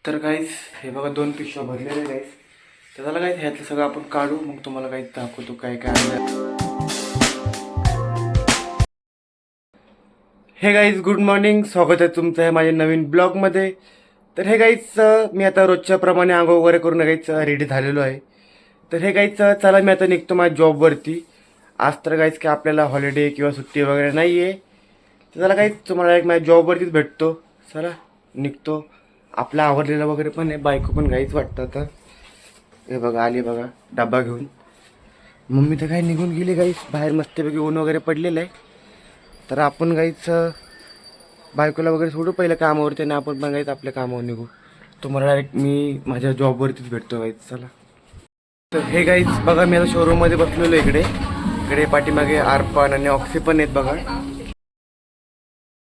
तर गाईस हे बघा 2 पिशव्या भरलेले गाईस. तर त्याला गाईस ह्यातलं सगळं आपण काढू, मग तुम्हाला गाईस दाखवतो काय काय आहे. हे गाईज गुड मॉर्निंग, स्वागत आहे तुमचं आहे माझ्या नवीन ब्लॉगमध्ये. तर हे गाईज मी आता रोजच्या प्रमाणे आंघोळ वगैरे करून गाईज रेडी झालेलो आहे. तर हे गाईज चला मी आता निघतो माझ्या जॉबवरती. आज तर गाईज की आपल्याला हॉलिडे किंवा सुट्टी वगैरे नाही आहे. तर चला गाईज तुम्हाला एक माझ्या जॉबवरतीच भेटतो. चला निघतो. आपला आवरलेला वगैरे पण आहे, बायको पण गाईच वाटतं आता. हे बघा आली बघा डब्बा घेऊन. मम्मी तर काय निघून गेली गाईज, बाहेर मस्तपैकी ऊन वगैरे पडलेलं आहे. तर आपण गाईच बायकोला वगैरे सोडू पहिलं कामावरती आणि आपण पण गाईच आपल्या कामावर निघू. तुम्हाला डायरेक्ट मी माझ्या जॉबवरतीच भेटतो गाईच. चला तर हे गाईच बघा मी आता शोरूममध्ये बसलेलो इकडे. इकडे पाठीमागे आरपान आणि ऑक्सी पण आहेत बघा.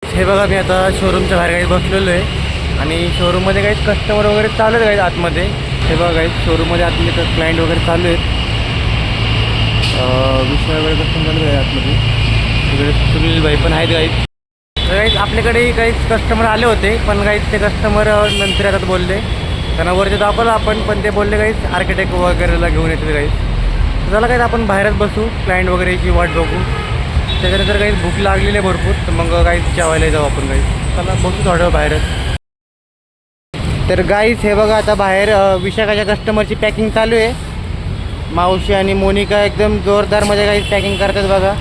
हे बघा मी आता शोरूमच्या बाहेर काही बसलेलो आहे आणि शोरूममध्ये काही कस्टमर वगैरे चालू आहेत गाईज आतमध्ये. हे बघा गाईज शोरूममध्ये आतमध्ये तर क्लायंट वगैरे चालू आहेत. विषय वगैरे कस्टमर चालू आहे आतमध्ये. तिकडे सुनील भाई पण आहेत गाईज. तर गाईज आपल्याकडे काही कस्टमर आले होते, पण गाईज ते कस्टमर नंतर येतात बोलले. त्यांना वरती दाखवलं आपण, पण ते बोलले गाईज आर्किटेक्ट वगैरेला घेऊन येते गाईज. तर त्याला काहीच आपण बाहेरच बसू, क्लायंट वगैरेची वाट बघू. त्याच्यानंतर काही भूक लागलेली आहे भरपूर, तर मग काही जेवायला जाऊ आपण काही. चला बसू थोडं बाहेरच. तर गाईस हे बघा आता बाहेर विशाखाच्या कस्टमरची पॅकिंग चालू आहे. मावशी आणि मोनिका एकदम जोरदारमध्ये काही पॅकिंग करतात बघा.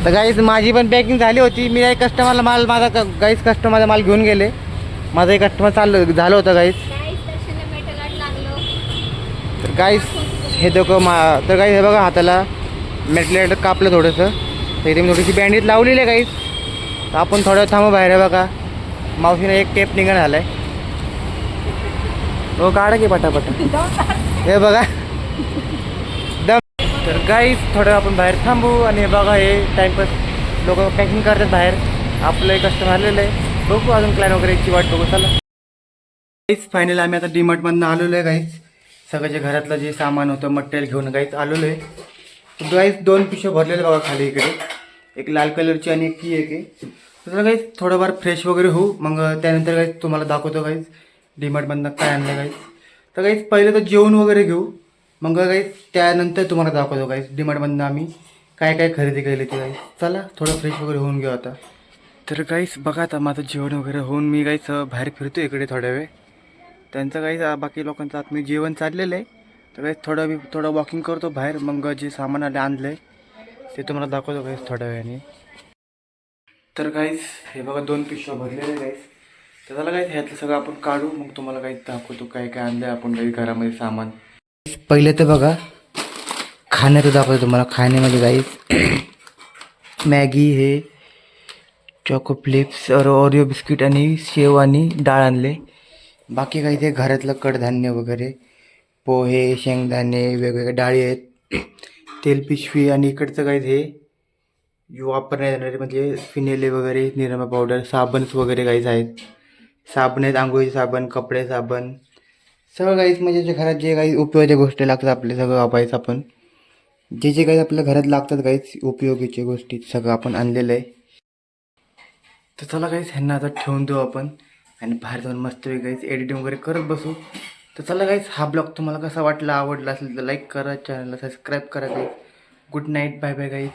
तर गाईस माझी पण पॅकिंग झाली होती. मी काही कस्टमरला माल माझा गाईस कस्टमरचा माल घेऊन गेले. माझं एक कस्टमर झालं होतं गाईस. तर गाईस हे तर गाईस हे बघा हाताला मेटलेट कापलं थोडंसं. तर इथे मी थोडीशी बँडेज लावलेली आहे गाईस. तर आपण थोडं थांबू बाहेर. आहे बघा मावशीने एक टेप निघणं झालं आहे. हो काढा की पटापट. हे बघा दम. तर गाईस थोडं आपण बाहेर थांबू आणि हे बघा हे टाईमपास लोक पॅकिंग करतात बाहेर. आपलं एक कस्टमर आलेलं आहे, बघू अजून क्लायंट वगैरेची वाट बघू. चला गाईस फायनली आम्ही आता डीमार्टमधून आलेलो आहे गाईस. सगळं जे घरातलं जे सामान होतं मटेरियल घेऊन गाईस आलेलो आहे. तर गाईस 2 पिशव्या भरलेले बघा खाली इकडे. एक लाल कलरची आणि एक ही एक आहे. तर गाईस थोडंफार फ्रेश वगैरे होऊ, मग त्यानंतर गाईस तुम्हाला दाखवतो गाईस डीमार्टमधनं काय आणलं गाईस. तर गाईस पहिले तर जेवण वगैरे घेऊ, मग गाईस त्यानंतर तुम्हाला दाखवतो गाईस डीमार्टमधनं आम्ही काय काय खरेदी केली ते गाईस. चला थोडं फ्रेश वगैरे होऊन घेऊ आता. तर गाईस बघा आता माझं जेवण वगैरे होऊन मी गाईस बाहेर फिरतो इकडे थोड्या वेळ. त्यांचं गाईस बाकी लोकांचं आतमध्ये जेवण चाललेलं आहे. तर गाईस थोडं वॉकिंग करतो बाहेर, मग जे सामान आणलं आहे ते तुम्हाला दाखवतो गाईस थोड्या वेळाने. तर गाईस हे बघा 2 पिशव्या भरलेले गाईस. तर त्याला गाईस ह्यातलं सगळं आपण काढू, मग तुम्हाला गाईस दाखवतो काय काय आणलं आहे आपण गाईस घरामध्ये सामान. पहिले तर बघा खाण्याचं दाखवतो तुम्हाला. खाण्यामध्ये गाईस मॅगी, हे चॉको फ्लिप्स, ओरिओ बिस्किट आणि शेव आणि डाळ आणले. बाकी काही ते घरातलं कडधान्य वगैरे, पोहे, शेंगदाणे, वेगवेगळ्या डाळी आहेत, तेल पिशवी आणि इकडचं काही हे वापरण्यात येणारे म्हणजे फिनेले वगैरे, निरमा पावडर, साबणच वगैरे काहीच आहेत. साबण आहेत, आंघोळीचे साबण, कपडे साबण, सगळं काहीच म्हणजे जे घरात जे काही उपयोगाच्या गोष्टी लागतात आपले सगळं वापरायचं आपण. जे जे काही आपल्या घरात लागतात काहीच उपयोगीच्या गोष्टी सगळं आपण आणलेलं आहे. तर चला काहीच ह्यांना आता ठेवून देऊ आपण आणि बाहेर जाऊन मस्त काहीच एडिटिंग वगैरे करत बसू. तर चला गाईस हा ब्लॉग तुम्हाला कसा वाटला, आवडला असेल तर लाईक करा, चॅनलला सबस्क्राईब करा गाईस. गुड नाईट, बाय बाय गाईस.